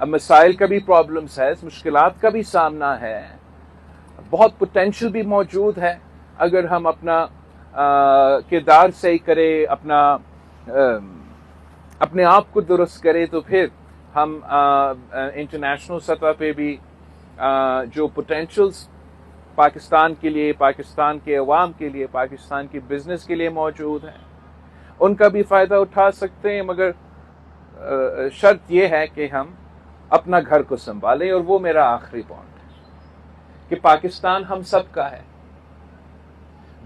اب مسائل کا بھی پرابلمس ہے، مشکلات کا بھی سامنا ہے، بہت پوٹینشیل بھی موجود ہے۔ اگر ہم اپنا کردار صحیح کرے، اپنے آپ کو درست کرے، تو پھر ہم انٹرنیشنل سطح پہ بھی جو پوٹینشیلز پاکستان کے لیے، پاکستان کے عوام کے لیے، پاکستان کی بزنس کے لیے موجود ہیں، ان کا بھی فائدہ اٹھا سکتے ہیں، مگر شرط یہ ہے کہ ہم اپنا گھر کو سنبھالیں۔ اور وہ میرا آخری پوائنٹ ہے کہ پاکستان ہم سب کا ہے۔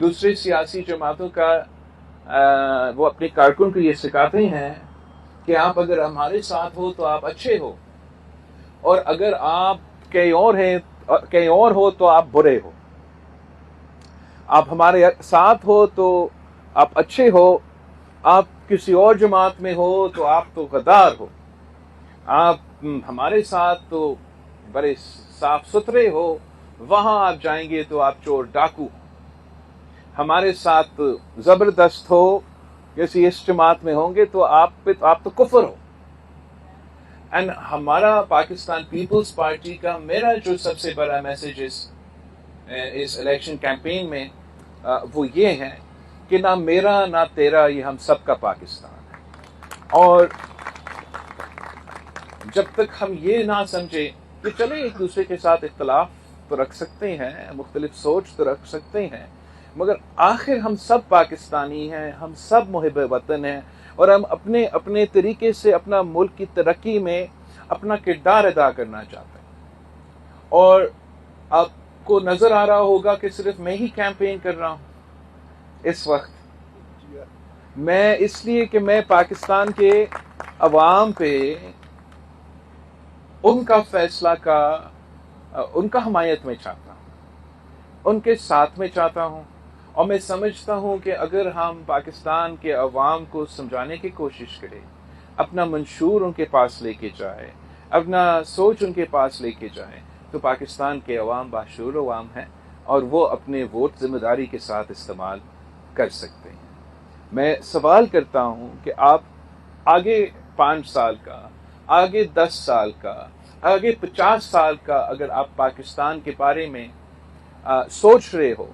دوسری سیاسی جماعتوں کا وہ اپنے کارکن کو یہ سکھاتے ہیں کہ آپ اگر ہمارے ساتھ ہو تو آپ اچھے ہو، اور اگر آپ کہیں اور ہو تو آپ برے ہو۔ آپ ہمارے ساتھ ہو تو آپ اچھے ہو، آپ کسی اور جماعت میں ہو تو آپ تو غدار ہو، آپ ہمارے ساتھ تو بڑے صاف ستھرے ہو، وہاں آپ جائیں گے تو آپ چور ڈاکو، ہمارے ساتھ زبردست ہو، کسی اس جماعت میں ہوں گے تو آپ تو کفر ہو۔ اینڈ ہمارا پاکستان پیپلز پارٹی کا میرا جو سب سے بڑا میسج اس الیکشن کیمپین میں وہ یہ ہے کہ نہ میرا نہ تیرا، یہ ہم سب کا پاکستان ہے۔ اور جب تک ہم یہ نہ سمجھے کہ چلے ایک دوسرے کے ساتھ اختلاف تو رکھ سکتے ہیں، مختلف سوچ تو رکھ سکتے ہیں، مگر آخر ہم سب پاکستانی ہیں، ہم سب محب وطن ہیں، اور ہم اپنے اپنے طریقے سے اپنا ملک کی ترقی میں اپنا کردار ادا کرنا چاہتے ہیں۔ اور آپ کو نظر آ رہا ہوگا کہ صرف میں ہی کیمپین کر رہا ہوں اس وقت، میں اس لیے کہ میں پاکستان کے عوام پہ ان کا فیصلہ ان کا حمایت میں چاہتا ہوں، ان کے ساتھ میں چاہتا ہوں، اور میں سمجھتا ہوں کہ اگر ہم پاکستان کے عوام کو سمجھانے کی کوشش کریں، اپنا منشور ان کے پاس لے کے جائے، اپنا سوچ ان کے پاس لے کے جائیں، تو پاکستان کے عوام باشعور عوام ہیں، اور وہ اپنے ووٹ ذمہ داری کے ساتھ استعمال کر سکتے ہیں۔ میں سوال کرتا ہوں کہ آپ آگے 5 سال کا، آگے 10 سال کا، آگے 50 سال کا اگر آپ پاکستان کے بارے میں سوچ رہے ہو،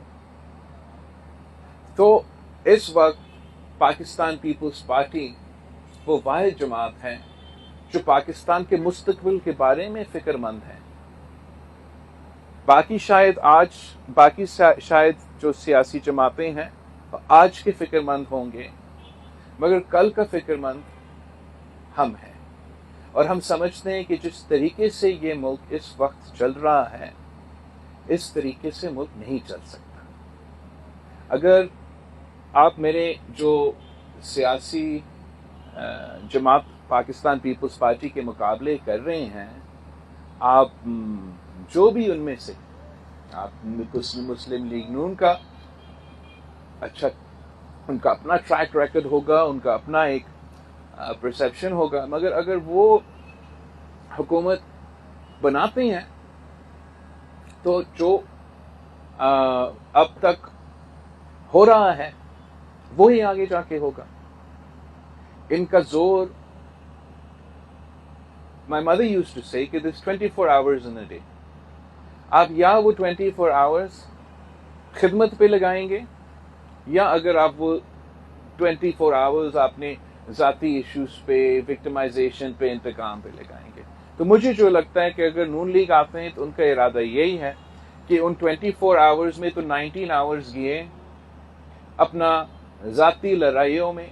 تو اس وقت پاکستان پیپلز پارٹی وہ واحد جماعت ہے جو پاکستان کے مستقبل کے بارے میں فکر مند ہے۔ باقی شاید جو سیاسی جماعتیں ہیں آج کے فکر مند ہوں گے، مگر کل کا فکر مند ہم ہیں، اور ہم سمجھتے ہیں کہ جس طریقے سے یہ ملک اس وقت چل رہا ہے، اس طریقے سے ملک نہیں چل سکتا۔ اگر آپ میرے جو سیاسی جماعت پاکستان پیپلز پارٹی کے مقابلے کر رہے ہیں، آپ جو بھی ان میں سے، آپ مسلم لیگ نون کا اچھا، ان کا اپنا ٹریک ریکارڈ ہوگا، ان کا اپنا ایک پرسیپشن ہوگا، مگر اگر وہ حکومت بناتے ہیں تو جو اب تک ہو رہا ہے وہی آگے جا کے ہوگا۔ ان کا زور، my mother used to say کہ there's 24 hours in a day، آپ یا وہ 24 hours خدمت پہ لگائیں گے، یا اگر آپ وہ 24 hours اپنے ذاتی ایشوز پہ، وکٹمائزیشن پہ، انتقام پہ لگائیں گے۔ تو مجھے جو لگتا ہے کہ اگر نون لیگ آتے ہیں تو ان کا ارادہ یہی ہے کہ ان 24 hours میں تو 19 hours گئے اپنا ذاتی لڑائیوں میں،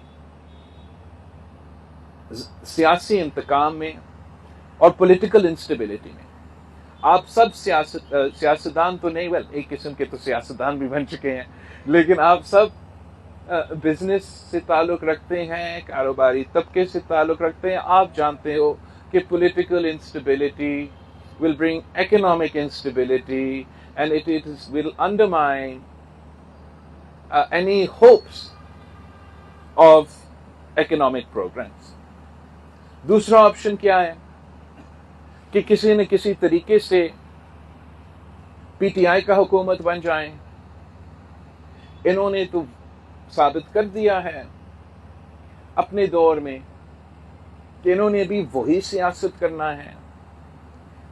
سیاسی انتقام میں، اور پولیٹیکل انسٹیبلٹی میں۔ آپ سب سیاستدان تو نہیں، ایک قسم کے تو سیاستدان بھی بن چکے ہیں، لیکن آپ سب بزنس سے تعلق رکھتے ہیں، کاروباری طبقے سے تعلق رکھتے ہیں۔ آپ جانتے ہو کہ political instability will bring economic instability, and will undermine any hopes of economic progress۔ دوسرا آپشن کیا ہے کہ کسی نہ کسی طریقے سے پی ٹی آئی کا حکومت بن جائیں۔ انہوں نے تو ثابت کر دیا ہے اپنے دور میں کہ انہوں نے بھی وہی سیاست کرنا ہے،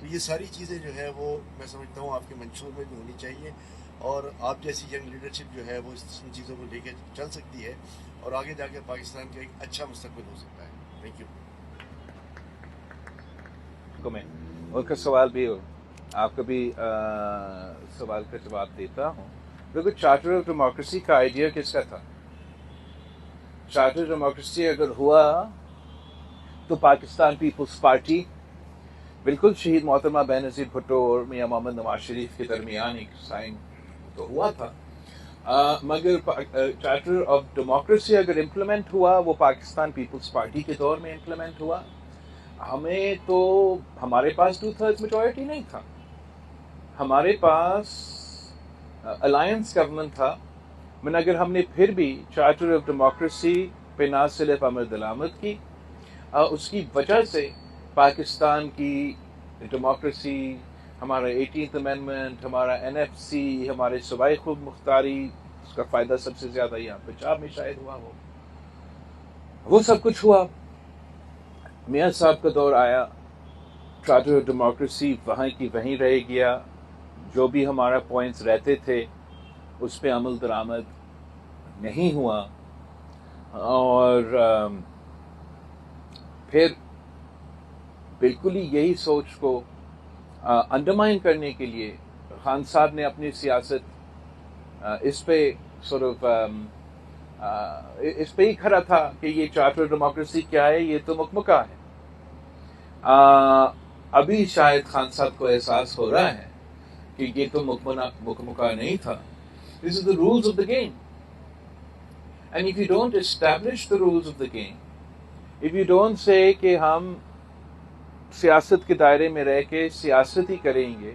تو یہ ساری چیزیں جو ہے وہ میں سمجھتا ہوں آپ کے منشور میں بھی ہونی چاہیے، اور آپ جیسی ینگ لیڈرشپ جو ہے وہ ان چیزوں کو لے کے چل سکتی ہے، اور آگے جا کے پاکستان کا ایک اچھا مستقبل ہو سکتا ہے. Thank you. میں ان کا سوال بھی آپ کا بھی سوال کا جواب دیتا ہوں. دیکھو چارٹر آف ڈیموکریسی کا آئیڈیا کس کا تھا؟ چارٹر ڈیموکریسی اگر ہوا تو پاکستان پیپلز پارٹی بالکل شہید محترمہ بینظیر بھٹو اور میاں محمد نواز شریف کے درمیان ایک سائن تو ہوا تھا، مگر چارٹر آف ڈیموکریسی اگر امپلیمنٹ ہوا وہ پاکستان پیپلز پارٹی کے دور میں امپلیمنٹ ہوا. ہمیں تو ہمارے پاس 2/3 میجورٹی نہیں تھا، ہمارے پاس الائنس گورنمنٹ تھا. من اگر ہم نے پھر بھی چارٹر آف ڈیموکریسی پہ نہ صرف عمل درآمد کی، اس کی وجہ سے پاکستان کی ڈیموکریسی، ہمارا 18th امینڈمنٹ، ہمارا NFC، ہمارے صوبائی خود مختاری، اس کا فائدہ سب سے زیادہ یہاں پنجاب میں شاید ہوا ہو. وہ سب کچھ ہوا. میاں صاحب کا دور آیا، چارٹر آف ڈیموکریسی وہاں کی وہیں رہ گیا، جو بھی ہمارا پوائنٹس رہتے تھے اس پہ عمل درآمد نہیں ہوا. اور پھر بالکل ہی یہی سوچ کو انڈرمائن کرنے کے لیے خان صاحب نے اپنی سیاست اس پہ اس پہ ہی کھڑا تھا کہ یہ چارٹر ڈیموکریسی کیا ہے، یہ تو مکمکہ ہے. ابھی شاید خان صاحب کو احساس ہو رہا ہے کہ یہ تو مکمکہ نہیں تھا. This is the rules of the game. And if you don't establish the rules of the game, if you don't say کہ ہم سیاست کے دائرے میں رہ کے سیاست ہی کریں گے،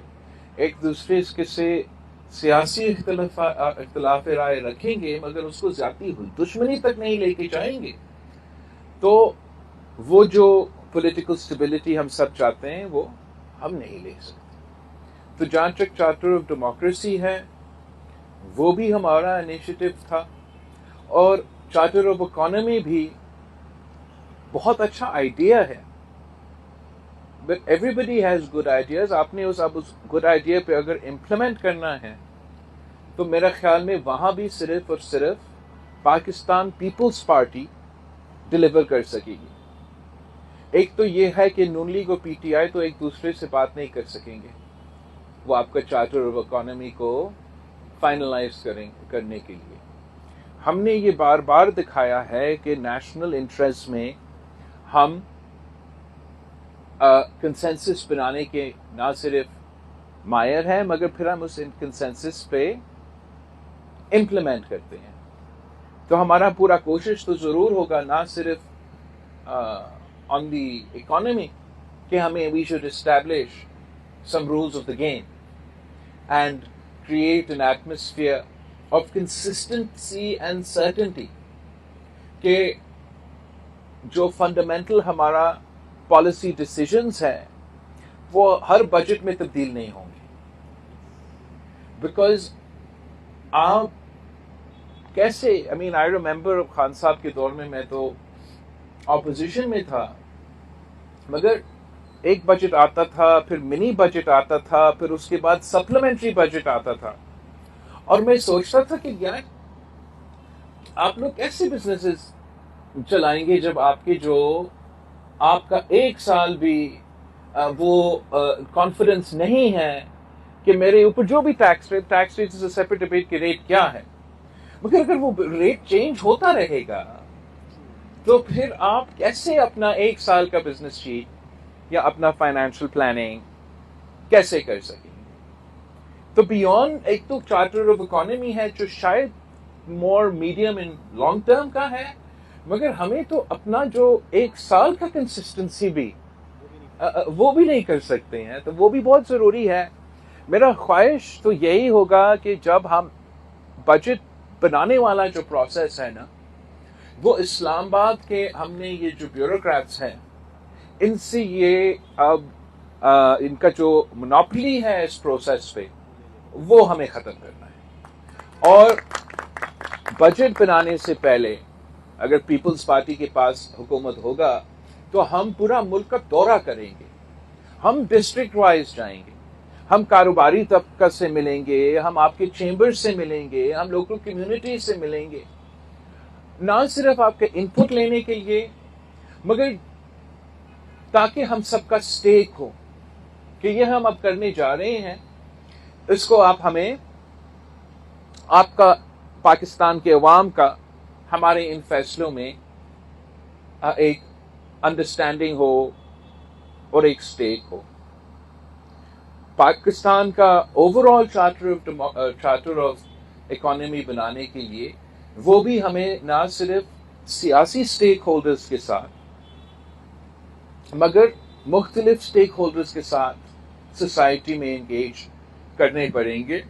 ایک دوسرے کے سے سیاسی اختلاف رائے رکھیں گے مگر اس کو ذاتی دشمنی تک نہیں لے کے جائیں گے، تو وہ جو پولیٹیکل سٹیبلٹی ہم سب چاہتے ہیں وہ ہم نہیں لے سکتے. تو جہاں تک چارٹر آف ڈیموکریسی ہے وہ بھی ہمارا انیشیٹو تھا، اور چارٹر آف اکانومی بھی بہت اچھا آئیڈیا ہے. But everybody has good ideas. آپ نے اس گڈ آئیڈیا پہ اگر امپلیمنٹ کرنا ہے تو میرا خیال میں وہاں بھی صرف اور صرف پاکستان پیپلز پارٹی ڈلیور کر سکے گی. ایک تو یہ ہے کہ نون لیگ اور PTI تو ایک دوسرے سے بات نہیں کر سکیں گے وہ آپ کا چارٹر آف اکانومی کو فائنلائز کرنے کے لیے. ہم نے یہ بار بار دکھایا ہے کہ نیشنل انٹرسٹ میں ہم کنسنسس بنانے کے نہ صرف ماہر ہیں مگر پھر ہم اس کنسنسس پہ امپلیمنٹ کرتے ہیں. تو ہمارا پورا کوشش تو ضرور ہوگا نہ صرف آن دی اکانومی کہ ہمیں we should establish some rules of the game and create an atmosphere of consistency and certainty کہ جو فنڈامنٹل ہمارا پالیسی ڈیسیژنز ہیں وہ ہر بجٹ میں تبدیل نہیں ہوں گے. بیکاز آپ کیسے I remember خان صاحب کے دور میں تو اپوزیشن میں تھا مگر ایک بجٹ آتا تھا، پھر منی بجٹ آتا تھا، پھر اس کے بعد سپلیمنٹری بجٹ آتا تھا، اور میں سوچتا تھا کہ یار آپ لوگ کیسے بزنسز چلائیں گے جب آپ کا ایک سال بھی وہ کانفیڈنس نہیں ہے کہ میرے اوپر جو بھی ٹیکس ریٹ سیپریٹ ڈبیٹ کے ریٹ کیا ہے، مگر اگر وہ ریٹ چینج ہوتا رہے گا تو پھر آپ کیسے اپنا ایک سال کا بزنس شیٹ یا اپنا فائنینشیل پلاننگ کیسے کر سکیں گے. تو بیونڈ ایک تو چارٹر آف اکانومی ہے جو شاید مور میڈیم اینڈ لانگ ٹرم کا ہے، مگر ہمیں تو اپنا جو ایک سال کا کنسسٹنسی بھی وہ بھی نہیں کر سکتے ہیں، تو وہ بھی بہت ضروری ہے. میرا خواہش تو یہی ہوگا کہ جب ہم بجٹ بنانے والا جو پروسیس ہے نا وہ اسلام آباد کے ہم نے یہ جو بیوروکریٹس ہیں ان سے یہ اب ان کا جو مونوپلی ہے اس پروسیس پہ وہ ہمیں ختم کرنا ہے. اور بجٹ بنانے سے پہلے اگر پیپلز پارٹی کے پاس حکومت ہوگا تو ہم پورا ملک کا دورہ کریں گے، ہم ڈسٹرکٹ وائز جائیں گے, ہم کاروباری طبقہ سے ملیں گے, ہم آپ کے چیمبر سے ملیں گے, ہم لوکل کمیونٹی سے ملیں گے, نہ صرف آپ کے ان پٹ لینے کے لیے مگر تاکہ ہم سب کا سٹیک ہو کہ یہ ہم اب کرنے جا رہے ہیں, اس کو آپ ہمیں, آپ کا, پاکستان کے عوام کا ہمارے ان فیصلوں میں ایک انڈرسٹینڈنگ ہو اور ایک سٹیک ہو. پاکستان کا over all charter of economy بنانے کے لیے وہ بھی ہمیں نہ صرف سیاسی سٹیک ہولڈرز کے ساتھ مگر مختلف سٹیک ہولڈرز کے ساتھ سوسائٹی میں انگیج کرنے پڑیں گے.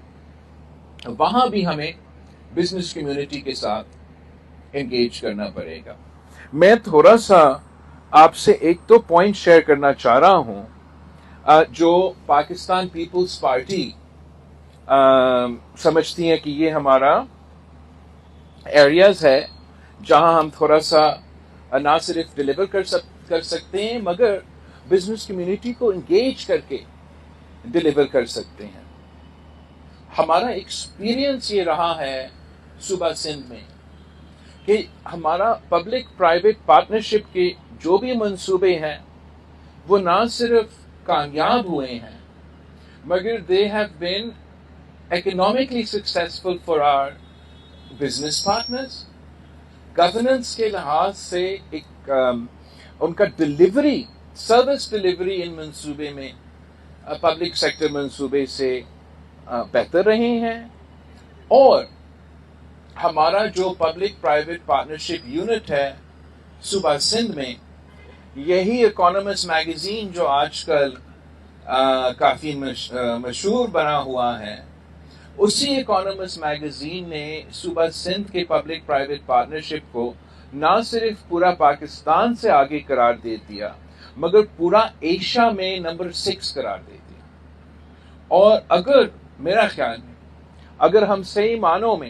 وہاں بھی ہمیں بزنس کمیونٹی کے ساتھ انگیج کرنا پڑے گا. میں تھوڑا سا آپ سے ایک تو پوائنٹ شیئر کرنا چاہ رہا ہوں جو پاکستان پیپلز پارٹی سمجھتی ہیں کہ یہ ہمارا ایریاز ہے جہاں ہم تھوڑا سا نہ صرف ڈیلیور کر سکتے ہیں مگر بزنس کمیونٹی کو انگیج کر کے ڈیلیور کر سکتے ہیں. ہمارا ایکسپیرئنس یہ رہا ہے صوبہ سندھ میں کہ ہمارا پبلک پرائیویٹ پارٹنرشپ کے جو بھی منصوبے ہیں وہ نہ صرف کامیاب ہوئے ہیں مگر they have been economically successful for our business partners. Governance کے لحاظ سے ایک ان کا ڈلیوری, سروس ڈلیوری ان منصوبے میں پبلک سیکٹر منصوبے سے بہتر رہے ہیں. اور ہمارا جو پبلک پرائیویٹ پارٹنرشپ یونٹ ہے صوبہ سندھ میں, یہی اکانومسٹ میگزین جو آج کل کافی مشہور بنا ہوا ہے, اسی اکانومسٹ میگزین نے صوبہ سندھ کے پبلک پرائیویٹ پارٹنرشپ کو نہ صرف پورا پاکستان سے آگے قرار دے دیا مگر پورا ایشیا میں نمبر 6 قرار دے دیا. اور اگر میرا خیال ہے اگر ہم صحیح معنوں میں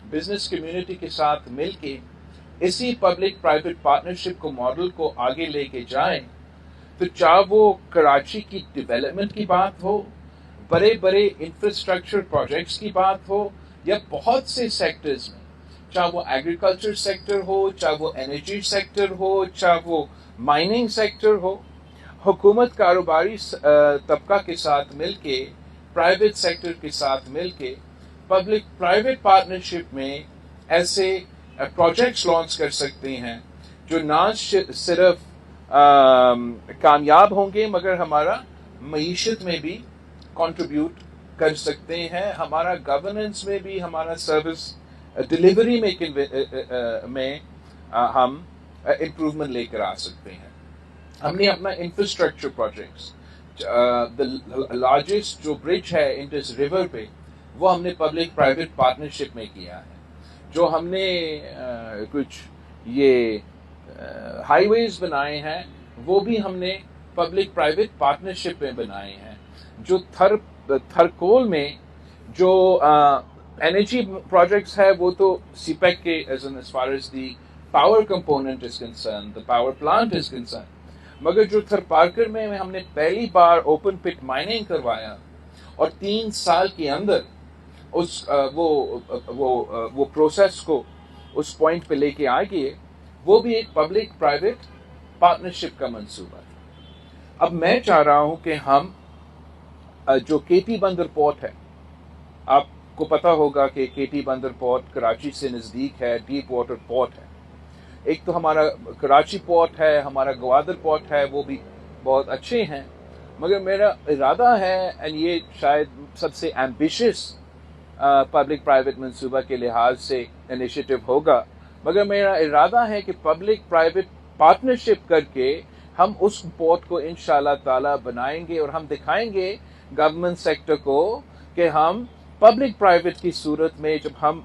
بزنس کمیونٹی کے ساتھ مل کے اسی پبلک پرائیویٹ پارٹنرشپ کو ماڈل کو آگے لے کے جائیں تو چاہے وہ کراچی کی ڈیولپمنٹ کی بات ہو, بڑے بڑے انفراسٹرکچر پروجیکٹس کی بات ہو, یا بہت سے سیکٹرز میں, چاہے وہ ایگریکلچر سیکٹر ہو, چاہے وہ انرجی سیکٹر ہو, چاہے وہ مائننگ سیکٹر ہو, حکومت کاروباری طبقہ کے ساتھ مل کے, پرائیویٹ سیکٹر کے ساتھ مل کے پبلک پرائیویٹ پارٹنرشپ میں ایسے پروجیکٹس لانچ کر سکتے ہیں جو نہ صرف کامیاب ہوں گے مگر ہمارا معیشت میں بھی کنٹریبیوٹ کر سکتے ہیں, ہمارا گورننس میں بھی, ہمارا سروس ڈلیوری میں ہم امپروومنٹ لے کر آ سکتے ہیں. ہم نے اپنا انفراسٹرکچر پروجیکٹس, لارجسٹ جو برج ہے انڈس ریور پہ, وہ ہم نے پبلک پرائیویٹ پارٹنرشپ میں کیا ہے. جو ہم نے کچھ یہ ہائی ویز بنائے ہیں وہ بھی ہم نے پبلک پرائیویٹ پارٹنرشپ میں بنائے ہیں. جو تھرکول میں جو انرجی پروجیکٹس ہے وہ تو سی پیک کے as far as the power component is concerned, the power plant is concerned. مگر جو تھرپارکر میں ہم نے پہلی بار اوپن پٹ مائننگ کروایا اور 3 سال کے اندر اس وہ پروسیس کو اس پوائنٹ پہ لے کے آ گئے, وہ بھی ایک پبلک پرائیویٹ پارٹنرشپ کا منصوبہ تھا. اب میں چاہ رہا ہوں کہ ہم جو کے ٹی بندر پورٹ ہے, آپ کو پتا ہوگا کہ کے ٹی بندر پورٹ کراچی سے نزدیک ہے, ڈیپ واٹر پورٹ ہے. ایک تو ہمارا کراچی پورٹ ہے, ہمارا گوادر پورٹ ہے, وہ بھی بہت اچھے ہیں. مگر میرا ارادہ ہے, اور یہ شاید سب سے ایمبیشس پبلک پرائیویٹ منصوبہ کے لحاظ سے انیشیٹو ہوگا, مگر میرا ارادہ ہے کہ پبلک پرائیویٹ پارٹنرشپ کر کے ہم اس پورٹ کو انشاءاللہ تعالی بنائیں گے اور ہم دکھائیں گے گورنمنٹ سیکٹر کو کہ ہم پبلک پرائیویٹ کی صورت میں جب ہم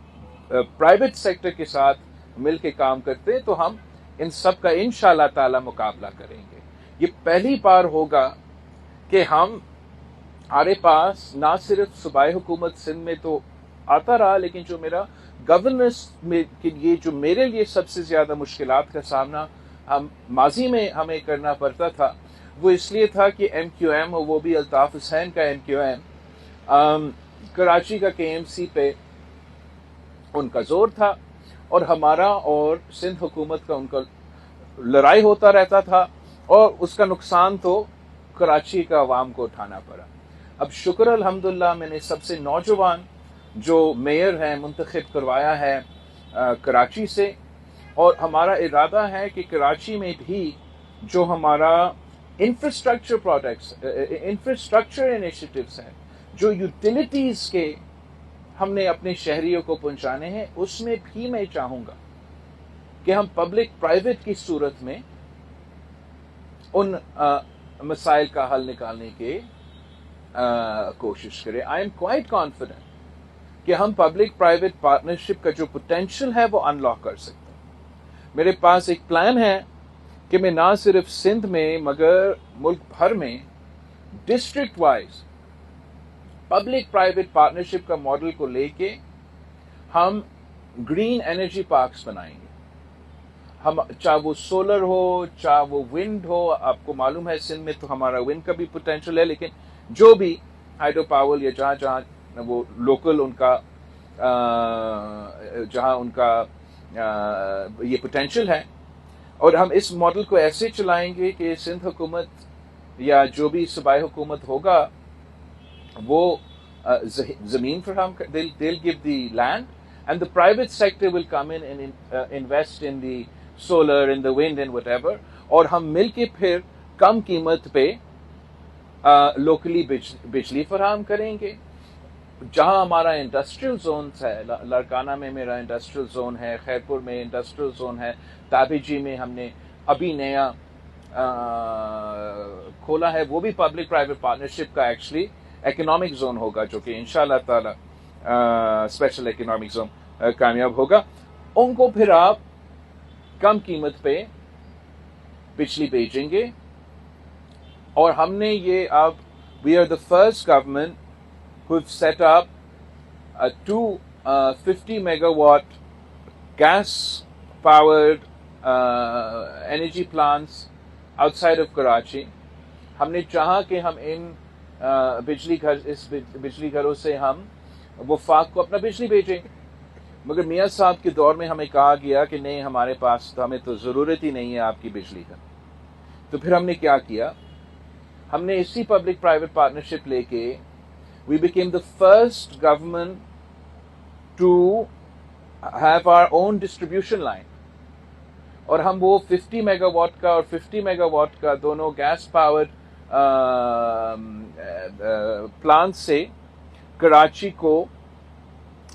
پرائیویٹ سیکٹر کے ساتھ مل کے کام کرتے تو ہم ان سب کا انشاءاللہ تعالی مقابلہ کریں گے. یہ پہلی بار ہوگا کہ ہمارے پاس نہ صرف صوبائی حکومت سندھ میں تو آتا رہا, لیکن جو میرا گورننس میں کے لیے جو میرے لیے سب سے زیادہ مشکلات کا سامنا ہم ماضی میں ہمیں کرنا پڑتا تھا, وہ اس لیے تھا کہ MQM اور وہ بھی الطاف حسین کا MQM کراچی کا KMC پہ ان کا زور تھا اور ہمارا اور سندھ حکومت کا ان کا لڑائی ہوتا رہتا تھا اور اس کا نقصان تو کراچی کا عوام کو اٹھانا پڑا. اب شکر الحمدللہ میں نے سب سے نوجوان جو میئر ہیں منتخب کروایا ہے کراچی سے, اور ہمارا ارادہ ہے کہ کراچی میں بھی جو ہمارا انفراسٹرکچر پروجیکٹس انفراسٹرکچر انیشیٹوز ہیں, جو یوٹیلیٹیز کے ہم نے اپنے شہریوں کو پہنچانے ہیں, اس میں بھی میں چاہوں گا کہ ہم پبلک پرائیویٹ کی صورت میں ان مسائل کا حل نکالنے کی کوشش کریں. آئی ایم کوائٹ کانفیڈنٹ کہ ہم پبلک پرائیویٹ پارٹنرشپ کا جو پوٹینشیل ہے وہ انلاک کر سکتے ہیں. میرے پاس ایک پلان ہے کہ میں نہ صرف سندھ میں مگر ملک بھر میں district wise public private partnership کا ماڈل کو لے کے ہم گرین انرجی پارکس بنائیں گے. ہم چاہے وہ سولر ہو چاہے وہ ونڈ ہو, آپ کو معلوم ہے سندھ میں تو ہمارا ونڈ کا بھی پوٹینشیل ہے, لیکن جو بھی ہائیڈرو پاور یا جہاں جہاں وہ لوکل ان کا جہاں ان کا یہ پوٹینشیل ہے, اور ہم اس ماڈل کو ایسے چلائیں گے کہ سندھ حکومت یا جو بھی صوبائی حکومت ہوگا وہ زمین فراہم کر, they'll give the land and the private sector will come in and invest in the solar, in the wind and whatever, اور ہم مل کے پھر کم قیمت پہ لوکلی بجلی فراہم کریں گے. جہاں ہمارا انڈسٹریل زونز ہے, لڑکانہ میں میرا انڈسٹریل زون ہے, خیرپور میں انڈسٹریل زون ہے, تابی جی میں ہم نے ابھی نیا کھولا ہے, وہ بھی پبلک پرائیویٹ پارٹنرشپ کا ایکچولی اکنامک زون ہوگا, جو کہ انشاءاللہ تعالی اسپیشل اکنامک زون کامیاب ہوگا. ان کو پھر آپ کم قیمت پہ بجلی بیچیں گے, اور ہم نے یہ اب we are the first government who have set up 250 megawatt gas powered energy plants outside of Karachi. ہم نے چاہا کہ ہم ان اس بجلی گھروں سے ہم وفاق کو اپنا بجلی بھیجیں, مگر میاں صاحب کے دور میں ہمیں کہا گیا کہ نہیں, ہمارے پاس تو ہمیں تو ضرورت ہی نہیں ہے آپ کی بجلی کا. تو پھر ہم نے کیا کیا, ہم نے اسی پبلک پرائیویٹ پارٹنرشپ لے کے we became the first government to have our own distribution line. اور ہم وہ 50 میگا واٹ کا اور 50 میگا واٹ کا دونوں گیس پاورڈ پلانٹ سے کراچی کو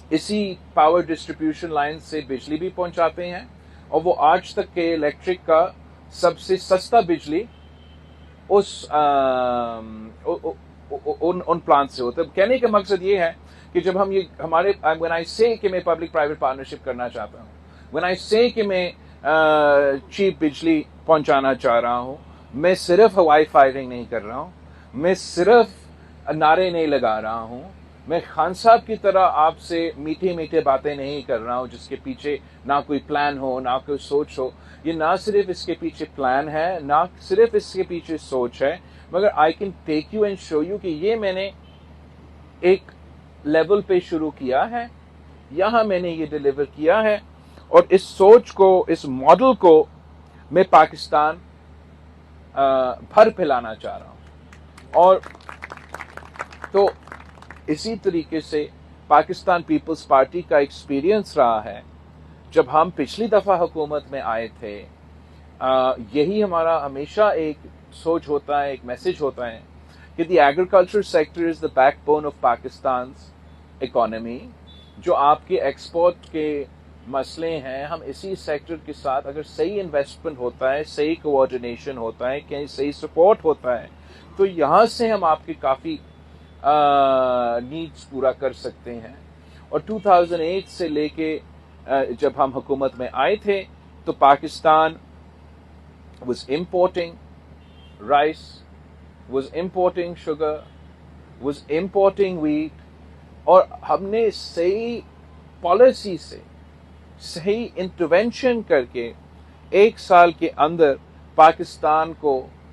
اسی پاور ڈسٹریبیوشن لائن سے بجلی بھی پہنچاتے ہیں, اور وہ آج تک کے الیکٹرک کا سب سے سستا بجلی اس ان پلانٹ سے ہوتا ہے. کہنے کا مقصد یہ ہے کہ جب ہم یہ ہمارے when I say کہ میں پبلک پرائیویٹ پارٹنرشپ کرنا چاہتا ہوں, when I say کہ میں چیپ بجلی پہنچانا چاہ رہا ہوں, میں صرف ہوائی فائرنگ نہیں کر رہا ہوں, میں صرف نعرے نہیں لگا رہا ہوں, میں خان صاحب کی طرح آپ سے میٹھے میٹھے باتیں نہیں کر رہا ہوں جس کے پیچھے نہ کوئی پلان ہو نہ کوئی سوچ ہو. یہ نہ صرف اس کے پیچھے پلان ہے, نہ صرف اس کے پیچھے سوچ ہے, مگر I can take you and show you کہ یہ میں نے ایک لیول پہ شروع کیا ہے, یہاں میں نے یہ ڈیلیور کیا ہے, اور اس سوچ کو, اس ماڈل کو میں پاکستان بھر پھیلانا چاہ رہا ہوں. اور تو اسی طریقے سے پاکستان پیپلز پارٹی کا ایکسپیرینس رہا ہے. جب ہم پچھلی دفعہ حکومت میں آئے تھے, یہی ہمارا ہمیشہ ایک سوچ ہوتا ہے, ایک میسج ہوتا ہے کہ the agriculture sector is the backbone of Pakistan's economy. جو آپ کے ایکسپورٹ کے مسئلے ہیں, ہم اسی سیکٹر کے ساتھ اگر صحیح انویسٹمنٹ ہوتا ہے, صحیح کوآرڈینیشن ہوتا ہے, کہیں صحیح سپورٹ ہوتا ہے, تو یہاں سے ہم آپ کی کافی نیڈز پورا کر سکتے ہیں. اور 2008 سے لے کے جب ہم حکومت میں آئے تھے تو Pakistan was importing rice, was importing sugar, was importing wheat, اور ہم نے صحیح پالیسی سے صحیح انٹرونشن کر کے 1 سال کے اندر پاکستان کو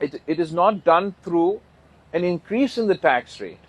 it is not done through an increase in the tax rate.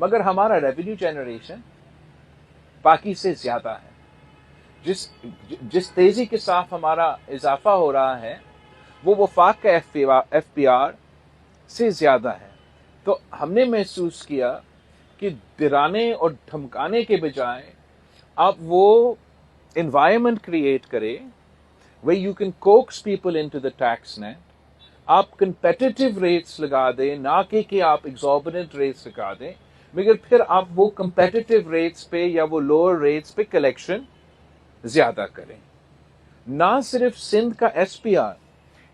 مگر ہمارا ریونیو جنریشن باقی سے زیادہ ہے. جس تیزی کے ساتھ ہمارا اضافہ ہو رہا ہے وہ وفاق کا ایف پی آر سے زیادہ ہے. تو ہم نے محسوس کیا کہ ڈرانے اور دھمکانے کے بجائے آپ وہ انوائرمنٹ کریٹ کرے where you can coax people into the tax net. آپ competitive rates لگا دیں, نہ کہ آپ exorbitant rates لگا دیں, مگر پھر آپ وہ competitive rates پہ یا وہ lower rates پہ collection زیادہ کریں. نہ صرف سندھ کا ایس پی آر,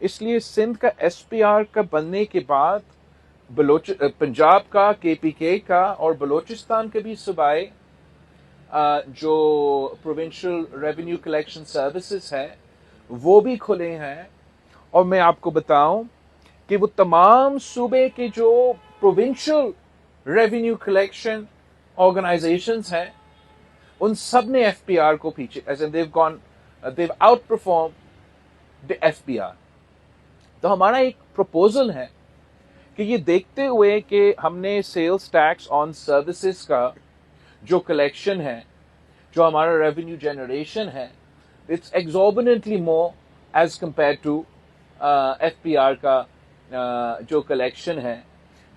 اس لیے سندھ کا ایس پی آر کا بننے کے بعد پنجاب کا, کے پی کے کا اور بلوچستان کے بھی صوبائی جو پروونشل ریونیو کلیکشن سروسز ہے وہ بھی کھلے ہیں. اور میں آپ کو بتاؤں کہ وہ تمام صوبے کے جو پروونشل ریونیو کلیکشن آرگنائزیشنز ہیں ان سب نے ایف پی آر کو پیچھے as in they've outperformed the F P R. تو ہمارا ایک پروپوزل ہے کہ یہ دیکھتے ہوئے کہ ہم نے سیلز ٹیکس آن سروسز کا جو کلیکشن ہے, جو ہمارا ریونیو جنریشن ہے, it's exorbitantly more as compared to F P R کا جو کلیکشن ہے.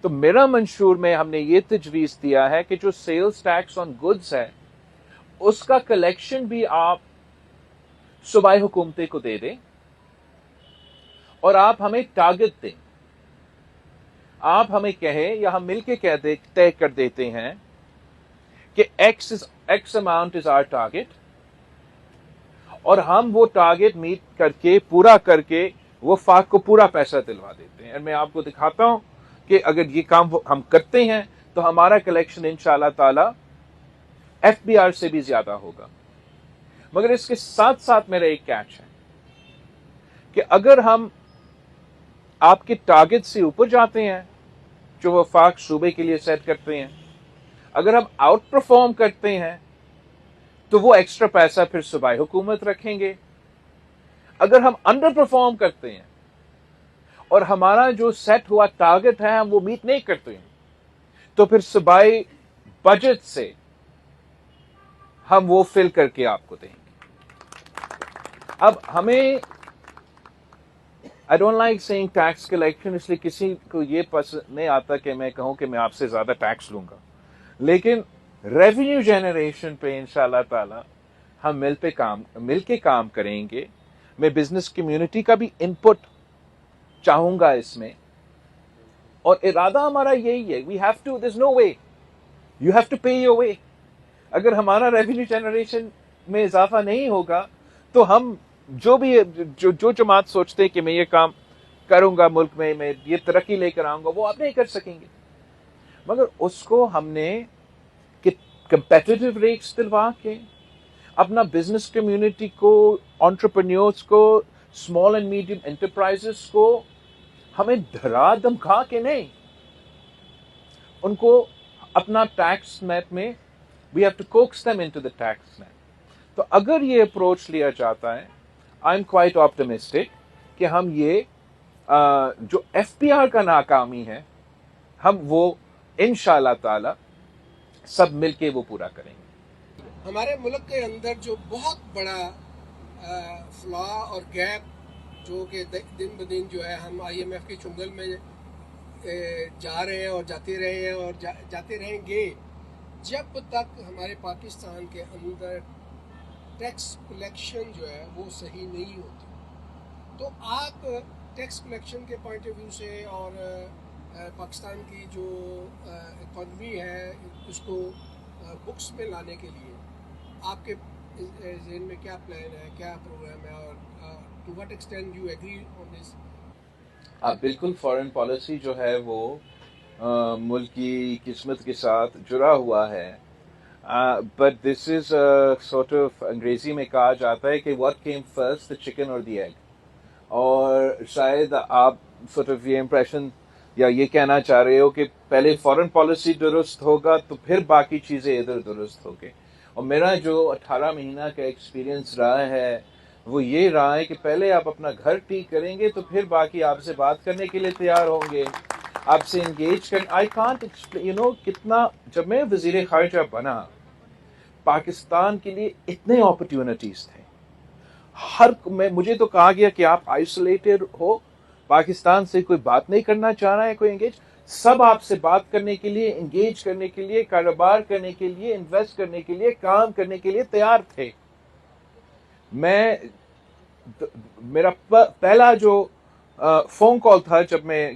تو میرا منشور میں ہم نے یہ تجویز دیا ہے کہ جو سیلز ٹیکس آن گڈز ہے اس کا کلیکشن بھی آپ صوبائی حکومتیں کو دے دیں اور آپ ہمیں ٹارگٹ دیں. آپ ہمیں کہیں یا ہم مل کے طے کر دیتے ہیں کہ X amount is our target, اور ہم وہ ٹارگٹ میٹ کر کے پورا کر کے وہ فاق کو پورا پیسہ دلوا دیتے ہیں. اور میں آپ کو دکھاتا ہوں کہ اگر یہ کام ہم کرتے ہیں تو ہمارا کلیکشن انشاءاللہ تعالی ایف بی آر سے بھی زیادہ ہوگا. مگر اس کے ساتھ ساتھ میرا ایک کیچ ہے کہ اگر ہم آپ کے ٹارگٹ سے اوپر جاتے ہیں جو وفاق صوبے کے لیے سیٹ کرتے ہیں, اگر ہم آؤٹ پرفارم کرتے ہیں تو وہ ایکسٹرا پیسہ پھر صوبائی حکومت رکھیں گے. اگر ہم انڈر پرفارم کرتے ہیں اور ہمارا جو سیٹ ہوا ٹارگٹ ہے ہم وہ میٹ نہیں کرتے ہیں تو پھر صوبائی بجٹ سے ہم وہ فل کر کے آپ کو دیں گے. اب ہمیں I don't like saying tax collection, اس لیے کسی کو یہ پسند نہیں آتا کہ میں کہوں کہ میں آپ سے زیادہ ٹیکس لوں گا, لیکن ریونیو جنریشن پہ انشاءاللہ تعالی ہم مل کے کام کریں گے. میں بزنس کمیونٹی کا بھی انپٹ چاہوں گا اس میں, اور ارادہ ہمارا یہی ہے, we have to, there's no way, you have to pay your way. اگر ہمارا ریونیو جنریشن میں اضافہ نہیں ہوگا تو ہم جو بھی جو جماعت سوچتے کہ میں یہ کام کروں گا ملک میں یہ ترقی لے کر آؤں گا, وہ آپ نہیں کر سکیں گے. مگر اس کو ہم نے کمپیٹیٹو ریٹس دلوا کے اپنا بزنس کمیونٹی کو, انٹرپرینیورز کو, اسمال اینڈ میڈیم انٹرپرائزز کو ہمیں دھرا دھمکا کے نہیں, ان کو اپنا ٹیکس نیٹ میں we have to coax them into the tax net. تو اگر یہ اپروچ لیا جاتا ہے I am quite optimistic کہ ہم یہ جو ایف پی آر کا ناکامی ہے ہم وہ انشاءاللہ تعالی سب مل کے وہ پورا کریں گے. ہمارے ملک کے اندر جو بہت بڑا فلا اور گیپ جو کہ دن بدن جو ہے ہم آئی ایم ایف کے چنگل میں جا رہے ہیں اور جاتے رہے ہیں اور جاتے رہیں گے, جب تک ہمارے پاکستان کے اندر ٹیکس کلیکشن جو ہے وہ صحیح نہیں ہوتی. تو آپ ٹیکس کلیکشن کے پوائنٹ آف ویو سے اور پاکستان کی جو اکانومی ہے اس کو بکس میں لانے کے لیے آپ کے ذہن میں کیا پلان ہے, کیا پروگرام ہے, اور to what extent you agree on this? بالکل فارن پالیسی جو ہے وہ ملک کی قسمت کے ساتھ جڑا ہوا ہے, but this is sort of, انگریزی میں کہا جاتا ہے کہ what came first, the chicken اور دی ایگ. اور شاید آپ سارٹ آف یہ امپریشن یا یہ کہنا چاہ رہے ہو کہ پہلے فارن پالیسی درست ہوگا تو پھر باقی چیزیں ادھر درست ہوگی. اور میرا جو 18 مہینہ کا ایکسپیرینس رہا ہے وہ یہ رہا ہے کہ پہلے آپ اپنا گھر ٹھیک کریں گے تو پھر باقی آپ سے بات کرنے کے لیے تیار ہوں گے. آپ سے انگیج کر I can't explain you know کتنا جب میں وزیر خارجہ بنا پاکستان کے لیے اتنے اپرچونٹیز تھے مجھے تو کہا گیا کہ آپ آئسولیٹڈ ہو پاکستان سے کوئی بات نہیں کرنا چاہ رہا ہے کوئی انگیج سب آپ سے بات کرنے کے لیے انگیج کرنے کے لیے کاروبار کرنے کے لیے انویسٹ کرنے کے لیے کام کرنے کے لیے تیار تھے میرا پہلا جو فون کال تھا جب میں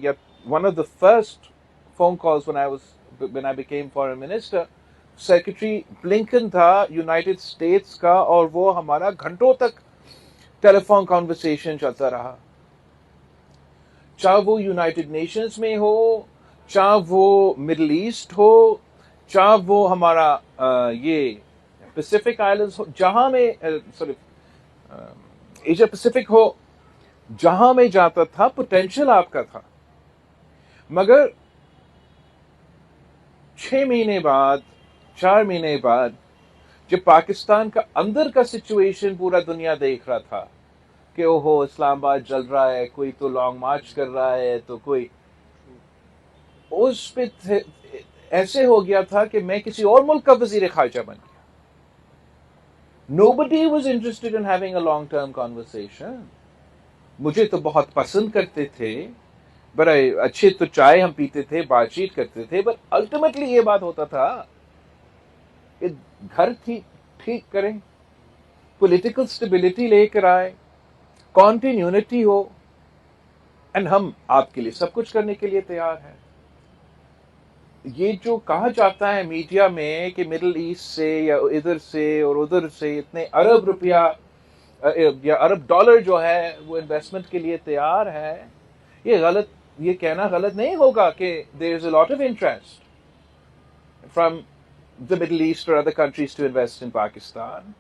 one of the first phone calls when I became foreign minister secretary Blinken تھا یونائٹڈ اسٹیٹس کا اور وہ ہمارا گھنٹوں تک ٹیلی فون کانورسیشن چلتا رہا چاہے وہ یونائٹڈ نیشنز میں ہو چاہے وہ مڈل ایسٹ ہو چاہے وہ ہمارا یہ پیسیفک آئلینڈز ہو جہاں میں ایشیا پیسیفک ہو جہاں میں جاتا تھا پوٹینشیل آپ کا تھا مگر 6 مہینے بعد 4 مہینے بعد جب پاکستان کا اندر کا سچویشن پورا دنیا دیکھ رہا تھا کہ اوہو اسلام آباد جل رہا ہے کوئی تو لانگ مارچ کر رہا ہے تو کوئی اس پہ ایسے ہو گیا تھا کہ میں کسی اور ملک کا وزیر خارجہ بن گیا Nobody was interested in having a long term conversation. مجھے تو بہت پسند کرتے تھے بڑے اچھے تو چائے ہم پیتے تھے بات چیت کرتے تھے بٹ الٹیمیٹلی یہ بات ہوتا تھا کہ گھر ٹھیک کریں پولیٹیکل سٹیبلٹی لے کر آئے کنٹینیوٹی ہو اینڈ ہم آپ کے لیے سب کچھ کرنے کے لیے تیار ہیں. یہ جو کہا جاتا ہے میڈیا میں کہ مڈل ایسٹ سے یا ادھر سے اور ادھر سے اتنے ارب روپیہ یا ارب ڈالر جو ہے وہ انویسٹمنٹ کے لیے تیار ہے یہ کہنا غلط نہیں ہوگا کہ there is a lot of interest from the Middle East or other countries to invest in Pakistan.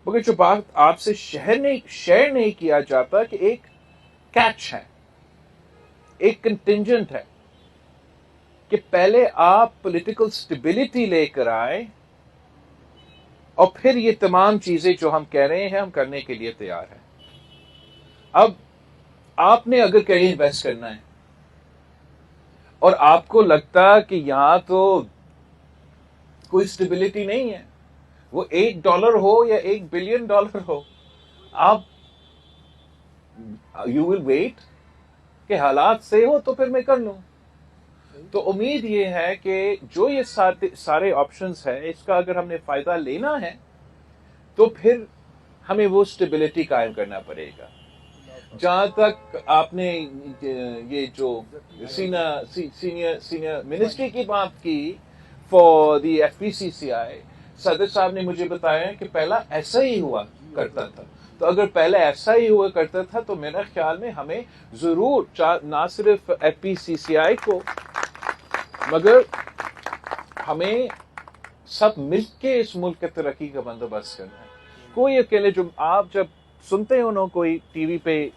مگر جو بات آپ سے شیئر نہیں کیا جاتا کہ ایک کیچ ہے ایک کنٹینجنٹ ہے کہ پہلے آپ پولیٹیکل سٹیبلٹی لے کر آئے اور پھر یہ تمام چیزیں جو ہم کہہ رہے ہیں ہم کرنے کے لیے تیار ہیں. اب آپ نے اگر کہیں انویسٹ کرنا ہے اور آپ کو لگتا کہ یہاں تو کوئی سٹیبلٹی نہیں ہے وہ $1 ہو یا $1 بلین ہو آپ یو ول ویٹ کہ حالات سے ہو تو پھر میں کر لوں. تو امید یہ ہے کہ جو یہ سارے آپشنز ہیں اس کا اگر ہم نے فائدہ لینا ہے تو پھر ہمیں وہ سٹیبلٹی قائم کرنا پڑے گا. جہاں تک آپ نے یہ جو سینئر منسٹری کی بات کی فار دی FPCCI صدر صاحب نے مجھے بتایا کہ پہلا ایسا ہی ہوا کرتا تھا. تو اگر پہلے ایسا ہی ہوا کرتا تھا تو میرا خیال میں ہمیں ضرور نہ صرف FPCCI کو مگر ہمیں سب مل کے اس ملک کے ترقی کا بندوبست کرنا ہے. کوئی اکیلے جو آپ جب سنتے ہو نا کوئی ٹی وی پہ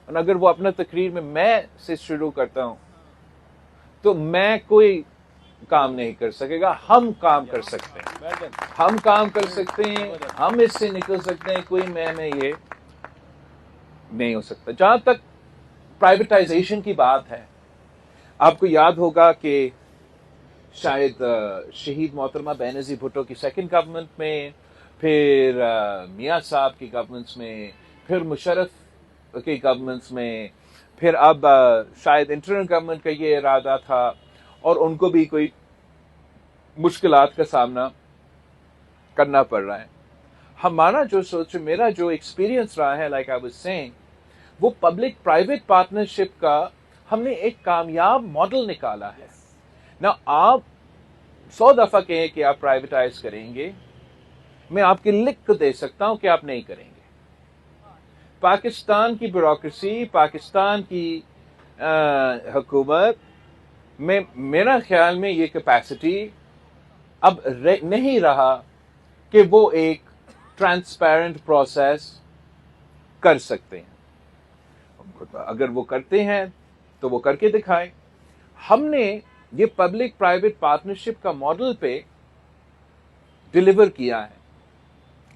اگر وہ اپنا تقریر میں سے شروع کرتا ہوں تو میں کوئی کام نہیں کر سکے گا. ہم کام کر سکتے ہیں ہم کام کر سکتے ہیں ہم اس سے نکل سکتے ہیں. کوئی میں یہ نہیں ہو سکتا. جہاں تک پرائیویٹائزیشن کی بات ہے آپ کو یاد ہوگا کہ شاید شہید محترمہ بینظیر بھٹو کی سیکنڈ گورنمنٹ میں پھر میاں صاحب کی گورنمنٹس میں پھر مشرف کی گورنمنٹس میں پھر اب شاید انٹرنل گورنمنٹ کا یہ ارادہ تھا اور ان کو بھی کوئی مشکلات کا سامنا کرنا پڑ رہا ہے. ہمارا جو سوچ میرا جو ایکسپیرینس رہا ہے لائک آئی واز سیئنگ وہ پبلک پرائیویٹ پارٹنرشپ کا ہم نے ایک کامیاب ماڈل نکالا ہے. نا آپ 100 دفعہ کہیں کہ آپ پرائیویٹائز کریں گے میں آپ کے لکھ کو دے سکتا ہوں کہ آپ نہیں کریں گے. پاکستان کی بیوروکریسی پاکستان کی حکومت میں میرا خیال میں یہ کیپیسٹی اب نہیں رہا کہ وہ ایک ٹرانسپیرنٹ پروسیس کر سکتے ہیں. اگر وہ کرتے ہیں تو وہ کر کے دکھائیں. ہم نے یہ پبلک پرائیویٹ پارٹنرشپ کا ماڈل پہ ڈیلیور کیا ہے.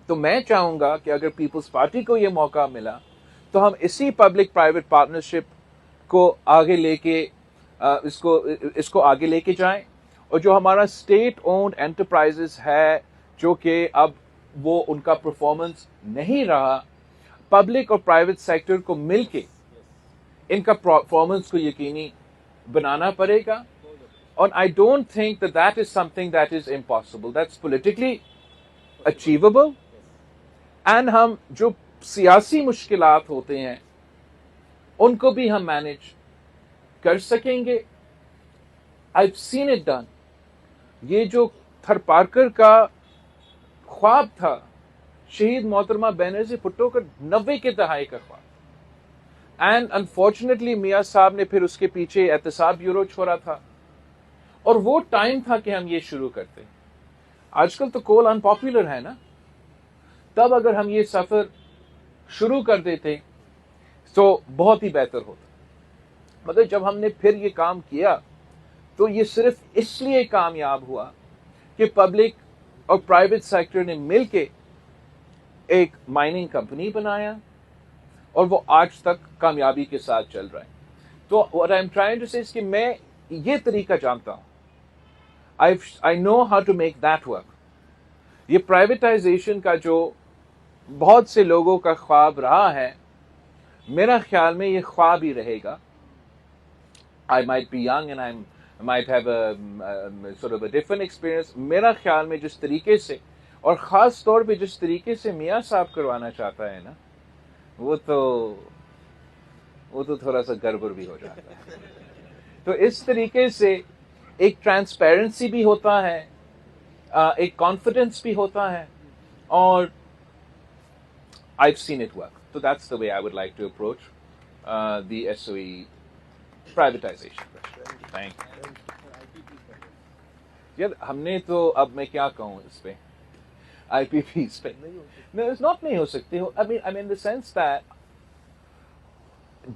تو میں چاہوں گا کہ اگر پیپلز پارٹی کو یہ موقع ملا تو ہم اسی پبلک پرائیویٹ پارٹنرشپ کو آگے لے کے اس کو آگے لے کے جائیں, اور جو ہمارا اسٹیٹ اونڈ انٹرپرائزز ہے جو کہ اب وہ ان کا پرفارمنس نہیں رہا, پبلک اور پرائیویٹ سیکٹر کو مل کے ان کا پرفارمنس کو یقینی بنانا پڑے گا. اور I don't think that is something that is impossible. That's politically achievable. And ہم جو سیاسی مشکلات ہوتے ہیں ان کو بھی ہم مینج کر سکیں گے. I've seen it done. یہ جو تھرپارکر کا خواب تھا, شہید محترمہ بینرجی بھٹو کا 90 کے دہائی کا خواب, اینڈ انفارچونیٹلی میاں صاحب نے پھر اس کے پیچھے احتساب بیورو چھوڑا تھا, اور وہ ٹائم تھا کہ ہم یہ شروع کرتے. آج کل تو کول ان پاپولر ہے نا, تب اگر ہم یہ سفر شروع کر دیتے تو بہت ہی بہتر ہوتا. مطلب جب ہم نے پھر یہ کام کیا تو یہ صرف اس لیے کامیاب ہوا کہ پبلک اور پرائیویٹ سیکٹر نے مل کے ایک مائننگ کمپنی بنایا, اور وہ آج تک کامیابی کے ساتھ چل رہا ہے. تو what I'm trying to say is کہ میں یہ طریقہ جانتا ہوں. I know how to make that work. یہ پرائیویٹائزیشن کا جو بہت سے لوگوں کا خواب رہا ہے, میرا خیال میں یہ خواب ہی رہے گا. I might be young and I might have a sort of a different experience. میرا خیال میں جس طریقے سے, اور خاص طور پہ جس طریقے سے میاں صاحب کروانا چاہتا ہے نا, وہ تو تھوڑا سا گڑبڑ بھی ہو جاتا ہے. تو اس طریقے سے ایک ٹرانسپیرنسی بھی ہوتا ہے, ایک کانفیڈنس بھی ہوتا ہے, اور I've seen it work. So that's the way I would like to approach the SOE privatization. Thank you. یار ہم نے تو, اب میں کیا کہوں اس پہ, آئی پی پی اس پہ نہیں ہو سکتی. I mean the sense that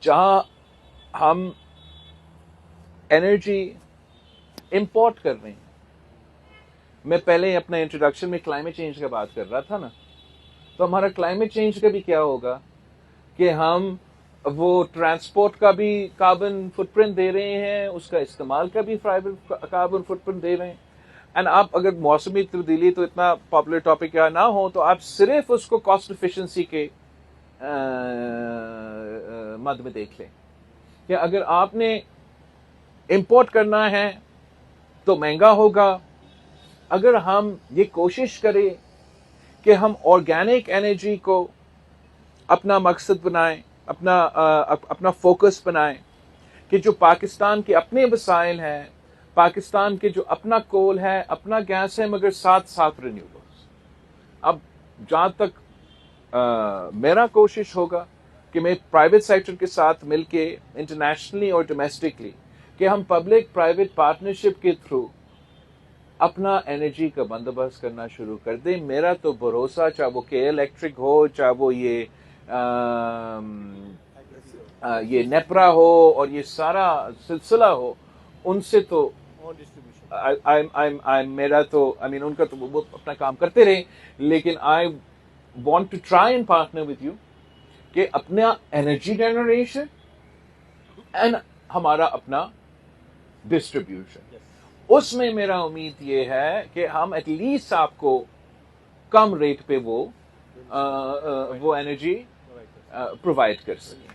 جہاں ہم انرجی امپورٹ کر رہے ہیں, میں پہلے اپنا انٹروڈکشن میں کلائمیٹ چینج کا بات کر رہا تھا نا, تو ہمارا کلائمیٹ چینج کا بھی کیا ہوگا کہ ہم وہ ٹرانسپورٹ کا بھی کاربن فٹ پرنٹ دے رہے ہیں, اس کا استعمال کا بھی کاربن فٹ پرنٹ دے رہے ہیں. اینڈ آپ اگر موسمی تبدیلی تو اتنا پاپولر ٹاپک یا نہ ہو تو آپ صرف اس کو کاسٹ ایفیشنسی کے مد میں دیکھ لیں کہ اگر آپ نے امپورٹ کرنا ہے تو مہنگا ہوگا. اگر ہم یہ کوشش کریں کہ ہم آرگینک انرجی کو اپنا مقصد بنائیں, اپنا فوکس بنائیں, کہ جو پاکستان کے اپنے وسائل ہیں, پاکستان کے جو اپنا کول ہے, اپنا گیس ہے, مگر ساتھ ساتھ رینیوبلز. اب جہاں تک میرا کوشش ہوگا کہ میں پرائیویٹ سیکٹر کے ساتھ مل کے انٹرنیشنلی اور ڈومیسٹکلی کہ ہم پبلک پرائیویٹ پارٹنرشپ کے تھرو اپنا انرجی کا بندوبست کرنا شروع کر دیں. میرا تو بھروسہ, چاہے وہ کے الیکٹرک ہو, چاہے وہ یہ نیپرا ہو, اور یہ سارا سلسلہ ہو, ان سے تو میرا تو ان کا تو وہ اپنا کام کرتے رہے, لیکن I want to try and partner with you کہ اپنا انرجی جنریشن اینڈ ہمارا اپنا ڈسٹریبیوشن, اس میں میرا امید یہ ہے کہ ہم ایٹ لیسٹ آپ کو کم ریٹ پہ وہ انرجی پرووائڈ کر سکیں.